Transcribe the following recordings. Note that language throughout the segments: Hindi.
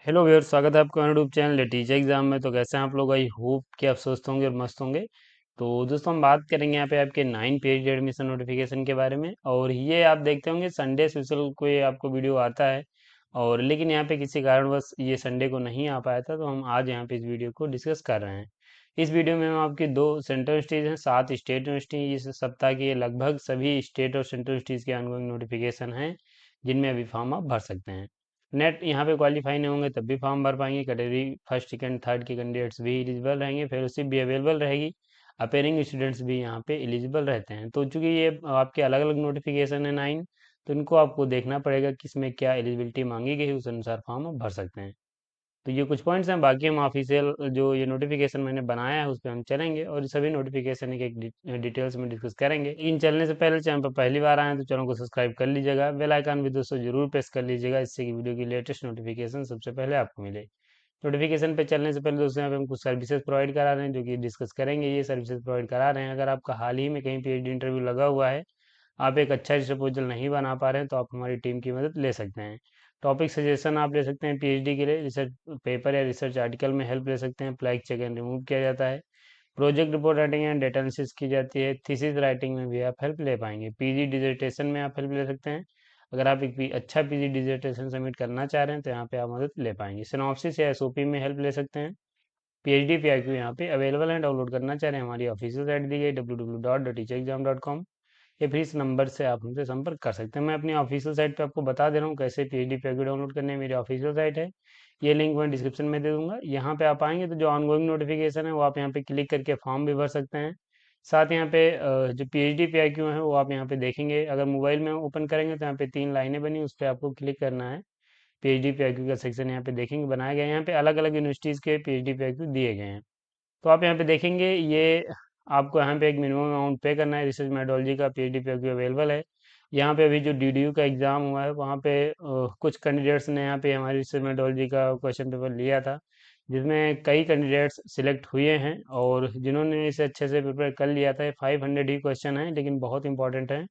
हेलो व्यूअर्स, स्वागत है आपका यूट्यूब चैनल टीचर एग्जाम में। तो कैसे हैं आप लोग? आई होप कि आप स्वस्थ होंगे और मस्त होंगे। तो दोस्तों, हम बात करेंगे यहाँ पे आपके 9 पीएचडी एडमिशन नोटिफिकेशन के बारे में। और ये आप देखते होंगे संडे स्पेशल कोई आपको वीडियो आता है, और लेकिन यहाँ पे किसी कारणवश ये संडे को नहीं आ पाया था, तो हम आज यहाँ पे इस वीडियो को डिस्कस कर रहे हैं। इस वीडियो में हम आपकी दो सेंट्रल यूनिवर्सिटीज़ हैं, 7 स्टेट यूनिवर्सिटी इस सप्ताह की। लगभग सभी स्टेट और सेंट्रल यूनिवर्सिटीज़ के ऑनगोइंग नोटिफिकेशन हैं, जिनमें अभी फॉर्म आप भर सकते हैं। नेट यहाँ पे क्वालिफाई नहीं होंगे तब भी फॉर्म भर पाएंगे। कैटेगरी फर्स्ट सेकंड थर्ड के कैंडिडेट्स भी एलिजिबल रहेंगे, फेलोशिप भी अवेलेबल रहेगी। अपेयरिंग स्टूडेंट्स भी यहाँ पे एलिजिबल रहते हैं। तो चूंकि ये आपके अलग अलग नोटिफिकेशन है 9, तो इनको आपको देखना पड़ेगा किसमें क्या एलिजिबिलिटी मांगी गई है, उस अनुसार फॉर्म आप भर सकते हैं। तो ये कुछ पॉइंट्स हैं, बाकी हम ऑफिशियल जो ये नोटिफिकेशन मैंने बनाया है उस पर हम चलेंगे, और सभी नोटिफिकेशन एक एक डिटेल्स में डिस्कस करेंगे। इन चलने से पहले चैनल पर पहली बार आए हैं तो चैनल को सब्सक्राइब कर लीजिएगा, बेल आइकन भी दोस्तों जरूर प्रेस कर लीजिएगा, इससे कि वीडियो की लेटेस्ट नोटिफिकेशन सबसे पहले आपको मिले। नोटिफिकेशन पे चलने से पहले दोस्तों, यहाँ पे हम कुछ सर्विसेज प्रोवाइड करा रहे हैं जो कि डिस्कस करेंगे। ये सर्विसेज प्रोवाइड करा रहे हैं, अगर आपका हाल ही में कहीं पीएचडी इंटरव्यू लगा हुआ है, आप एक अच्छा प्रपोजल नहीं बना पा रहे हैं, तो आप हमारी टीम की मदद ले सकते हैं। टॉपिक सजेशन आप ले सकते हैं पीएचडी के लिए, रिसर्च पेपर या रिसर्च आर्टिकल में हेल्प ले सकते हैं, फ्लैग चेक एंड रिमूव किया जाता है, project report writing and data analysis की जाती है, थीसिस राइटिंग में भी आप हेल्प ले पाएंगे, पीजी डिसर्टेशन में आप हेल्प ले सकते हैं। अगर आप एक अच्छा पीजी डिसर्टेशन सबमिट करना चाह रहे हैं तो यहाँ पे आप मदद ले पाएंगे। सिनॉप्सिस या एसओपी में हेल्प ले सकते हैं। पीएचडी पीआईक्यू यहाँ पे अवेलेबल है, डाउनलोड करना चाह रहे हैं हमारी ऑफिशियल साइट दी गई www.teacherexam.com, या फिर इस नंबर से आप हमसे संपर्क कर सकते हैं। मैं अपनी ऑफिशियल साइट पे आपको बता दे रहा हूँ कैसे पीएचडी पैकेज डाउनलोड करने हैं। मेरी ऑफिशियल साइट है, ये लिंक मैं डिस्क्रिप्शन में दे दूंगा। यहाँ पे आप आएंगे तो जो ऑनगोइंग नोटिफिकेशन है वो आप यहाँ पे क्लिक करके फॉर्म भी भर सकते हैं। साथ यहाँ पे जो पीएचडी पीआईक्यू है वो आप यहाँ पे देखेंगे। अगर मोबाइल में ओपन करेंगे तो यहाँ पे 3 लाइनें बनी, उस पर आपको क्लिक करना है। पीएचडी पीआईक्यू का सेक्शन यहाँ पे देखेंगे बनाया गया है। यहाँ पे अलग अलग यूनिवर्सिटीज़ के पीएचडी पीआईक्यू दिए गए हैं। तो आप यहाँ पे देखेंगे, ये आपको यहाँ पे एक मिनिमम अमाउंट पे करना है। रिसर्च मेथोडोलॉजी का पीएचडी पे अवेलेबल है। यहाँ पे अभी जो डीडीयू का एग्ज़ाम हुआ है वहाँ पे कुछ कैंडिडेट्स ने यहाँ पे हमारी रिसर्च मेथोडोलॉजी का क्वेश्चन पेपर लिया था, जिसमें कई कैंडिडेट्स सिलेक्ट हुए हैं, और जिन्होंने इसे अच्छे से प्रिपेयर कर लिया था। 500 ही क्वेश्चन है, लेकिन बहुत इंपॉर्टेंट है।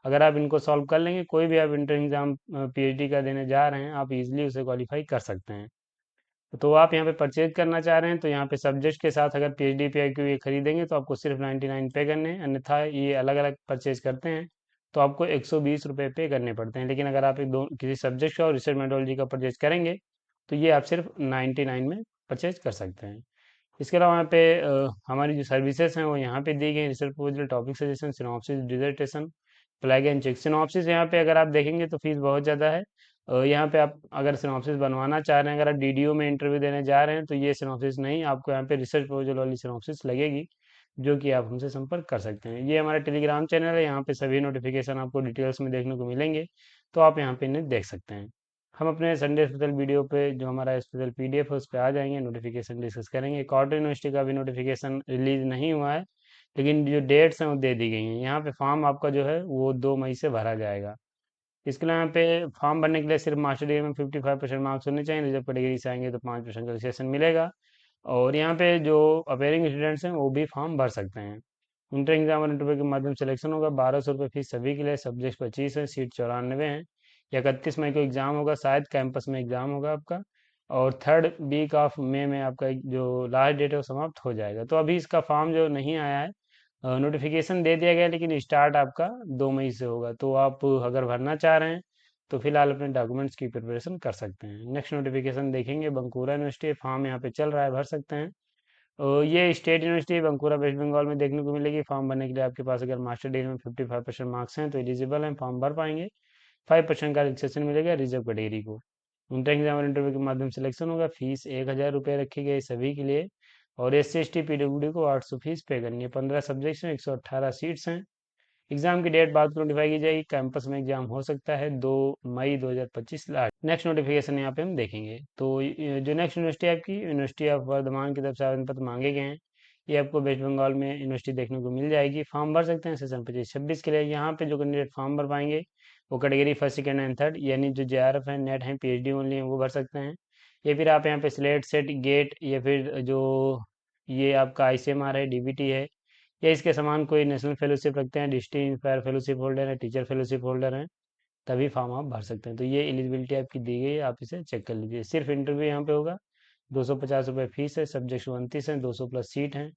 अगर आप इनको सॉल्व कर लेंगे, कोई भी आप इंटर एग्ज़ाम पीएचडी का देने जा रहे हैं, आप इजीली उसे क्वालिफाई कर सकते हैं। तो आप यहाँ पे परचेज करना चाह रहे हैं तो यहाँ पे सब्जेक्ट के साथ अगर पीएचडी पीआईक्यू ये खरीदेंगे तो आपको सिर्फ 99 पे करने हैं। अन्यथा ये अलग अलग परचेज करते हैं तो आपको 120 रुपये पे करने पड़ते हैं। लेकिन अगर आप एक दो किसी सब्जेक्ट का और रिसर्च मेथोडोलॉजी का परचेज करेंगे तो ये आप सिर्फ 99 में परचेज कर सकते हैं। इसके अलावा यहाँ पे हमारी जो सर्विसेज हैं वो यहाँ पे दी गई हैं। Research proposal, topic suggestion, synopsis, dissertation, flag and check. Synopsis यहाँ पे अगर आप देखेंगे तो फीस बहुत ज़्यादा है। यहाँ पे आप अगर सिनॉप्सिस बनवाना चाह रहे हैं, अगर आप डीडीयू में इंटरव्यू देने जा रहे हैं, तो ये सिनॉप्सिस नहीं, आपको यहाँ पे रिसर्च प्रपोजल वाली सिनॉप्सिस लगेगी, जो कि आप हमसे संपर्क कर सकते हैं। ये हमारा टेलीग्राम चैनल है, यहाँ पे सभी नोटिफिकेशन आपको डिटेल्स में देखने को मिलेंगे, तो आप यहाँ पे इन्हें देख सकते हैं। हम अपने संडे स्पेशल वीडियो पे जो हमारा स्पेशल पीडीएफ है उस पर आ जाएंगे, नोटिफिकेशन डिस्कस करेंगे। कॉटन यूनिवर्सिटी का भी नोटिफिकेशन रिलीज नहीं हुआ है, लेकिन जो डेट्स हैं वो दे दी गई हैं। यहाँ पे फॉर्म आपका जो है वो 2 मई से भरा जाएगा। इसके लिए यहाँ पे फॉर्म भरने के लिए सिर्फ मास्टर डिग्री में 55% मार्क्स होने चाहिए। रिजर्व कैटेगरी से आएंगे तो 5% का रिसेशन मिलेगा। और यहाँ पे जो अपेयरिंग स्टूडेंट्स हैं वो भी फॉर्म भर सकते हैं। इंटर एग्जाम और इंटरव्यू के माध्यम से सिलेक्शन होगा। 1200 रुपये फीस सभी के लिए, सब्जेक्ट 25 है, सीट 94 है। 31 मई को एग्ज़ाम होगा, शायद कैंपस में एग्ज़ाम होगा आपका। और थर्ड वीक ऑफ मई में आपका जो लास्ट डेट है वो समाप्त हो जाएगा। तो अभी इसका फॉर्म जो नहीं आया है, नोटिफिकेशन दे दिया गया है, लेकिन स्टार्ट आपका 2 मई से होगा। तो आप अगर भरना चाह रहे हैं तो फिलहाल अपने डॉक्यूमेंट्स की प्रिपरेशन कर सकते हैं। नेक्स्ट नोटिफिकेशन देखेंगे, बंकुरा यूनिवर्सिटी फॉर्म यहाँ पे चल रहा है, भर सकते हैं। ये स्टेट यूनिवर्सिटी बंकुरा वेस्ट बंगाल में देखने को मिलेगी। फॉर्म भरने के लिए आपके पास अगर मास्टर डिग्री में 55% मार्क्स हैं तो एलिजिबल हैं, फॉर्म भर पाएंगे। 5% का रिलेक्सेशन मिलेगा रिजर्व कैटेगरी को। इंटर एग्जाम और इंटरव्यू के माध्यम से सिलेक्शन होगा। फीस 1000 रुपये रखी गई सभी के लिए, और S C S T PWD को 800 फीस पे करनी है। 15 सब्जेक्ट्स हैं, 118 सीट्स हैं। एग्जाम की डेट बाद में नोटिफाई की जाएगी। कैंपस में एग्जाम हो सकता है 2 मई 2025 लास्ट। नेक्स्ट नोटिफिकेशन यहाँ पे हम देखेंगे। तो जो नेक्स्ट यूनिवर्सिटी आपकी यूनिवर्सिटी ऑफ वर्धमान की तरफ से आवेदन पत्र मांगे गए हैं, ये आपको वेस्ट बंगाल में यूनिवर्सिटी देखने को मिल जाएगी। फॉर्म भर सकते हैं सेशन 25-26 के लिए। यहाँ पे जो कैंडिडेट फॉर्म भर पाएंगे वो category first second and third, यानी जो जेआरएफ है, नेट है, पीएचडी ओनली है, वो भर सकते हैं। या फिर आप यहाँ पे स्लेट सेट गेट, या फिर जो ये आपका आईसीएमआर है, डीबीटी है, या इसके समान कोई नेशनल फेलोशिप रखते हैं, डिस्ट्रिक्ट इंस्पायर फेलोशिप होल्डर है, टीचर फेलोशिप होल्डर हैं, तभी फॉर्म आप भर सकते हैं। तो ये एलिजिबिलिटी आपकी दी गई है, आप इसे चेक कर लीजिए। सिर्फ इंटरव्यू यहाँ पे होगा, 250 रुपये फीस है, सब्जेक्ट 29 है, 200 प्लस सीट हैं।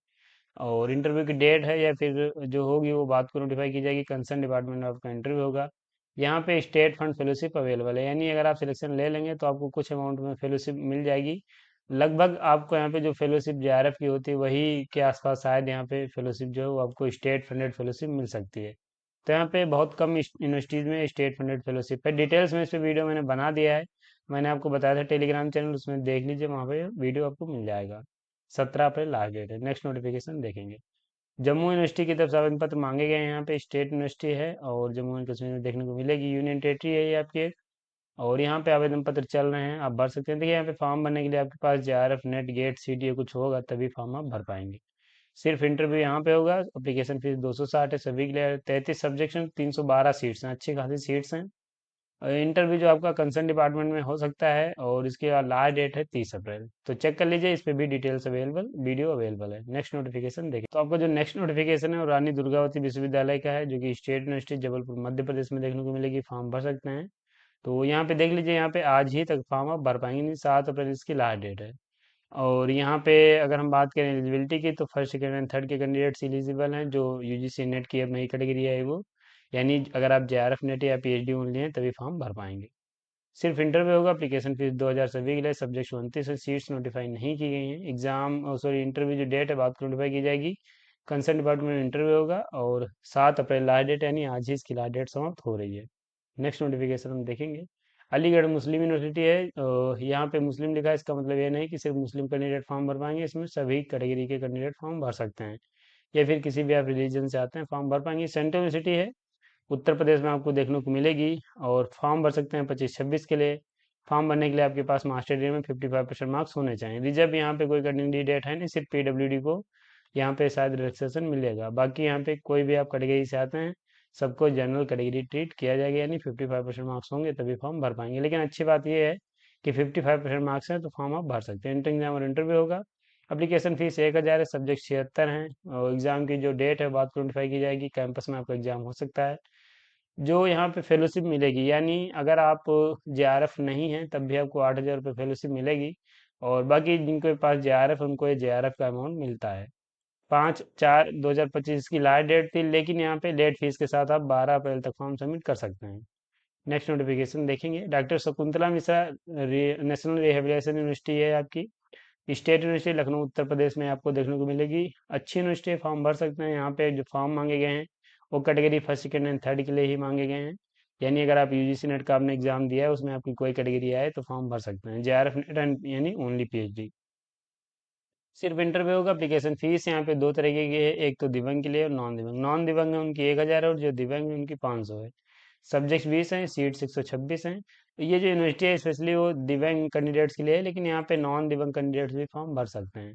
और इंटरव्यू की डेट है या फिर जो होगी वो बात को नोटिफाई की जाएगी, कंसर्न डिपार्टमेंट में आपका इंटरव्यू होगा। यहाँ पे स्टेट फंड फेलोशिप अवेलेबल है, यानी अगर आप सिलेक्शन ले लेंगे तो आपको कुछ अमाउंट में फेलोशिप मिल जाएगी। लगभग आपको यहाँ पे जो फेलोशिप जेआरएफ की होती है वही के आसपास शायद यहाँ पे फेलोशिप जो है वो आपको स्टेट फंडेड फेलोशिप मिल सकती है। तो यहाँ पे बहुत कम यूनिवर्सिटीज़ में स्टेट फंडेड फेलोशिप है। डिटेल्स में इस पे वीडियो मैंने बना दिया है, मैंने आपको बताया था टेलीग्राम चैनल, उसमें देख लीजिए, वहाँ पे वीडियो आपको मिल जाएगा। 17 अप्रैल लास्ट डेट है। नेक्स्ट नोटिफिकेशन देखेंगे। जम्मू यूनिवर्सिटी की तरफ से आवेदन पत्र मांगे गए हैं। यहाँ पे स्टेट यूनिवर्सिटी है और जम्मू एंड कश्मीर में देखने को मिलेगी, यूनियन टेरिटरी है ये आपकी एक। और यहाँ पे आवेदन पत्र चल रहे हैं, आप भर सकते हैं। देखिए यहाँ पे फॉर्म भरने के लिए आपके पास जेआरएफ नेट गेट सीटी कुछ होगा तभी फॉर्म आप भर पाएंगे। सिर्फ इंटरव्यू यहाँ पे होगा। एप्लीकेशन फीस 260 है सभी के लिए। 33 सब्जेक्शन, 312 सीट्स हैं, अच्छी खासी सीट्स हैं। इंटरव्यू जो आपका कंसर्न डिपार्टमेंट में हो सकता है और इसके बाद लास्ट डेट है 30 अप्रैल। तो चेक कर लीजिए, इस पे भी डिटेल्स अवेलेबल, वीडियो अवेलेबल है। नेक्स्ट नोटिफिकेशन देखें तो आपका जो नेक्स्ट नोटिफिकेशन है वो रानी दुर्गावती विश्वविद्यालय का है, जो कि स्टेट यूनिवर्सिटी जबलपुर मध्य प्रदेश में देखने को मिलेगी। फॉर्म भर सकते हैं। तो यहाँ पे देख लीजिए, यहाँ पे आज ही तक फॉर्म आप भर पाएंगे, नहीं 7 अप्रैल इसकी लास्ट डेट है। और यहाँ पे अगर हम बात करें एलिजिबिलिटी की, तो फर्स्ट सेकंड एंड थर्ड के कैंडिडेट्स एलिजिबल हैं, जो यूजीसी नेट की अब नई कैटेगरी है वो। यानी अगर आप जेआरएफ नेट या पीएचडी ओनली हैं तभी फॉर्म भर पाएंगे। सिर्फ इंटरव्यू होगा। एप्लीकेशन फीस 2000 सभी के लिए। सब्जेक्ट 29 है, सीट्स नोटिफाई नहीं की गई हैं। एग्जाम सॉरी इंटरव्यू जो डेट है बाद को नोटिफाई की जाएगी। कंसर्न डिपार्टमेंट में इंटरव्यू होगा और 7 अप्रैल लास्ट डेट, यानी आज ही इसकी लास्ट डेट समाप्त हो रही है। नेक्स्ट नोटिफिकेशन हम देखेंगे। अलीगढ़ मुस्लिम यूनिवर्सिटी है। यहाँ पे मुस्लिम लिखा है, इसका मतलब ये नहीं कि सिर्फ मुस्लिम कैंडिडेट फॉर्म भर पाएंगे, इसमें सभी कैटेगरी के कैंडिडेट फॉर्म भर सकते हैं। या फिर किसी भी आप रिलीजन से आते हैं फॉर्म भर पाएंगे। सेंट्रल यूनिवर्सिटी है, उत्तर प्रदेश में आपको देखने को मिलेगी। और फॉर्म भर सकते हैं 25-26 के लिए। फॉर्म भरने के लिए आपके पास मास्टर डिग्री में 55% मार्क्स होने चाहिए। रिजर्व यहाँ पे कोई कैंडिडेट है नहीं, सिर्फ पीडब्ल्यूडी को यहाँ पे शायद रिलैक्सेशन मिलेगा। बाकी यहाँ पे कोई भी आप कैटेगरी से आते हैं सबको जनरल कैटेगरी ट्रीट किया जाएगा, यानी 55% मार्क्स होंगे तभी फॉर्म भर पाएंगे। लेकिन अच्छी बात यह है कि 55% मार्क्स हैं तो फॉर्म आप भर सकते हैं। इंटर एग्जाम और इंटरव्यू होगा। एप्लीकेशन फीस 1000 है, सब्जेक्ट 76 हैं। और एग्जाम की जो डेट है बात को नोटिफाई की जाएगी। कैंपस में आपका एग्जाम हो सकता है। जो यहाँ पे फेलोशिप मिलेगी, यानी अगर आप जेआरएफ नहीं है तब भी आपको 8000 रुपये फेलोशिप मिलेगी। और बाकी जिनके पास जेआरएफ है उनको ये जेआरएफ का अमाउंट मिलता है। 5/4/2025 की लास्ट डेट थी, लेकिन यहाँ पे लेट फीस के साथ आप 12 अप्रैल तक फॉर्म सबमिट कर सकते हैं। नेक्स्ट नोटिफिकेशन देखेंगे। Doctor Shakuntala Mishra national rehabilitation university है आपकी, स्टेट यूनिवर्सिटी लखनऊ उत्तर प्रदेश में आपको देखने को मिलेगी। अच्छी यूनिवर्सिटी, फॉर्म भर सकते हैं। यहाँ पे जो फॉर्म मांगे गए हैं वो category first second and third के लिए ही मांगे गए हैं। यानी अगर आप यूजीसी नेट का आपने एग्जाम दिया है उसमें आपकी कोई कैटेगरी आए तो फॉर्म भर सकते हैं। जेआरएफ नेट एंड यानी ओनली पीएचडी। सिर्फ इंटरव्यू होगा। एप्लीकेशन फीस यहाँ पे दो तरीके की है, एक तो दिव्यांग के लिए और नॉन दिव्यांग। नॉन दिव्यांग है उनकी 1000 है और जो दिव्यांग है उनकी 500 है। सब्जेक्ट 20 हैं, सीट्स 126 हैं। तो ये जो यूनिवर्सिटी है स्पेशली वो दिव्यांग कैंडिडेट्स के लिए है, लेकिन यहाँ पे नॉन दिव्यांग कैंडिडेट्स भी फॉर्म भर सकते हैं।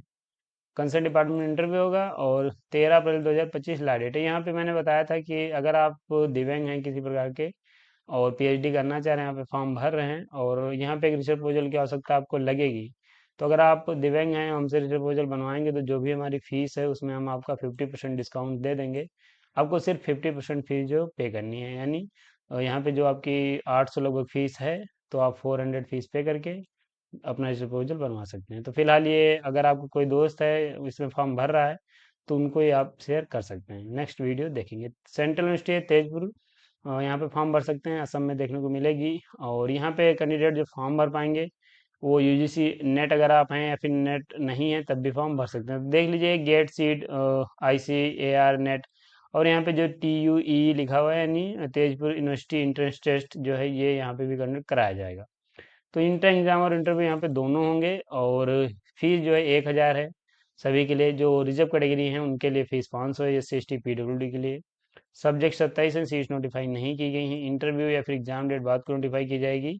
कंसर्न डिपार्टमेंट में इंटरव्यू होगा और 13 अप्रैल 2025 लास्ट डेट है। यहाँ पे मैंने बताया था कि अगर आप दिव्यांग हैं किसी प्रकार के और पीएचडी करना चाह रहे हैं, यहाँ पे फॉर्म भर रहे हैं और यहाँ पे एक रिसर्च प्रपोजल की आवश्यकता आपको लगेगी। तो अगर आप दिव्यांग हैं, हमसे रिसर्च प्रपोजल बनवाएंगे तो जो भी हमारी फीस है उसमें हम आपका 50% डिस्काउंट दे देंगे। आपको सिर्फ 50% फीस जो पे करनी है, यानी यहाँ पे जो आपकी 800 लगभग फीस है, तो आप 400 फीस पे करके अपना इस प्रपोजल बनवा सकते हैं। तो फिलहाल ये अगर आपको कोई दोस्त है इसमें फॉर्म भर रहा है तो उनको ये आप शेयर कर सकते हैं। नेक्स्ट वीडियो देखेंगे। सेंट्रल यूनिवर्सिटी है तेजपुर, यहाँ पे फॉर्म भर सकते हैं, असम में देखने को मिलेगी। और यहाँ पे कैंडिडेट जो फॉर्म भर पाएंगे वो यूजीसी नेट अगर आप हैं या फिर नेट नहीं है तब भी फॉर्म भर सकते हैं। तो देख लीजिए गेट सीट ICAR नेट। और यहाँ पे जो TUE लिखा हुआ है, यानी तेजपुर यूनिवर्सिटी इंट्रेंस टेस्ट जो है ये यहाँ पे भी कंडक्ट कराया जाएगा। तो इंटर एग्जाम और इंटरव्यू यहाँ पे दोनों होंगे। और फीस जो है 1000 है सभी के लिए। जो रिजर्व कैटेगरी है उनके लिए फीस 500 है, SC ST PWD के लिए। सब्जेक्ट 27 है, सीट नोटिफाई नहीं की गई हैं। इंटरव्यू या फिर एग्जाम डेट बाद को नोटिफाई की जाएगी।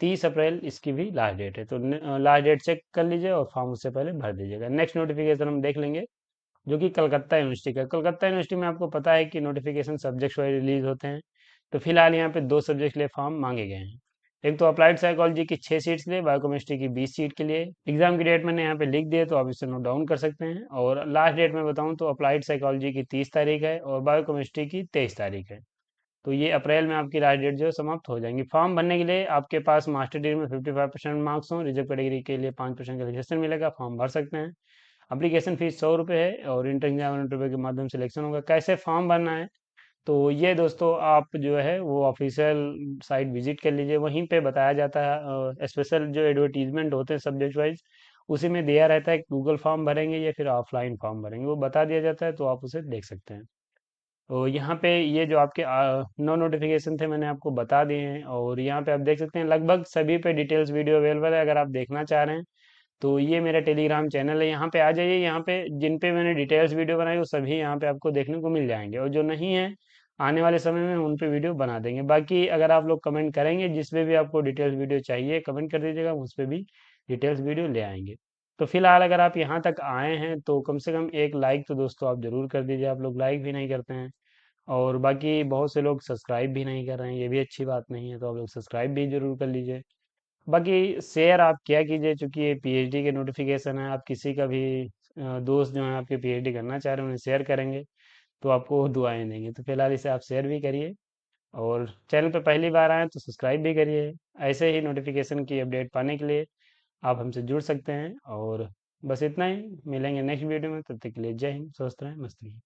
30 अप्रैल इसकी भी लास्ट डेट है। तो लास्ट डेट चेक कर लीजिए और फॉर्म उससे पहले भर दीजिएगा। नेक्स्ट नोटिफिकेशन हम देख लेंगे, जो कि कलकत्ता यूनिवर्सिटी का। कलकत्ता यूनिवर्सिटी में आपको पता है कि नोटिफिकेशन सब्जेक्ट वाइज रिलीज होते हैं। तो फिलहाल यहाँ पे 2 सब्जेक्ट के लिए फॉर्म मांगे गए हैं। एक तो अप्लाइड साइकोलॉजी की 6 सीट्स के लिए, बायोकेमिस्ट्री की 20 सीट के लिए। एग्जाम की डेट मैंने यहाँ पे लिख दी है तो आप इसे नोट डाउन कर सकते हैं। और लास्ट डेट मैं बताऊँ तो अप्लाइड साइकोलॉजी की 30 तारीख है और बायोकेमिस्ट्री की 23 तारीख है। तो ये अप्रैल में आपकी लास्ट डेट जो है समाप्त हो जाएंगी। फॉर्म भरने के लिए आपके पास मास्टर डिग्री में 55% मार्क्स हों, रिजर्व कैटेगरी के लिए 5% का रिलेक्सेशन मिलेगा, फॉर्म भर सकते हैं। एप्लीकेशन फीस 100 रुपये है और इंटर एग्जाम रुपये के माध्यम से सिलेक्शन होगा। कैसे फॉर्म भरना है, तो ये दोस्तों आप जो है वो ऑफिशियल साइट विजिट कर लीजिए, वहीं पे बताया जाता है। स्पेशल जो एडवर्टीजमेंट होते हैं सब्जेक्ट वाइज, उसी में दिया रहता है गूगल फॉर्म भरेंगे या फिर ऑफलाइन फॉर्म भरेंगे, वो बता दिया जाता है, तो आप उसे देख सकते हैं। तो यहाँ पे ये जो आपके 9 नोटिफिकेशन थे मैंने आपको बता दिए हैं, और यहाँ पे आप देख सकते हैं लगभग सभी पे डिटेल्स वीडियो अवेलेबल है। अगर आप देखना चाह रहे हैं तो ये मेरा टेलीग्राम चैनल है, यहाँ पे आ जाइए। यहाँ पे जिन पे मैंने डिटेल्स वीडियो बनाई वो सभी यहाँ पे आपको देखने को मिल जाएंगे, और जो नहीं है आने वाले समय में उन पे वीडियो बना देंगे। बाकी अगर आप लोग कमेंट करेंगे जिस पे भी आपको डिटेल्स वीडियो चाहिए कमेंट कर दीजिएगा, उस पे भी डिटेल्स वीडियो ले आएंगे। तो फिलहाल अगर आप यहाँ तक आए हैं तो कम से कम एक लाइक तो दोस्तों आप जरूर कर दीजिए, आप लोग लाइक भी नहीं करते हैं। और बाकी बहुत से लोग सब्सक्राइब भी नहीं कर रहे हैं, ये भी अच्छी बात नहीं है, तो आप लोग सब्सक्राइब भी जरूर कर लीजिए। बाकी शेयर आप क्या कीजिए, चूंकि ये पीएचडी के नोटिफिकेशन है, आप किसी का भी दोस्त जो है आपके पीएचडी करना चाह रहे हैं उन्हें शेयर करेंगे तो आपको वो दुआएं देंगे। तो फिलहाल इसे आप शेयर भी करिए, और चैनल पे पहली बार आए तो सब्सक्राइब भी करिए। ऐसे ही नोटिफिकेशन की अपडेट पाने के लिए आप हमसे जुड़ सकते हैं। और बस इतना ही, मिलेंगे नेक्स्ट वीडियो में, तब तक के लिए जय हिंद, स्वस्थ रहें, मस्त रहिए।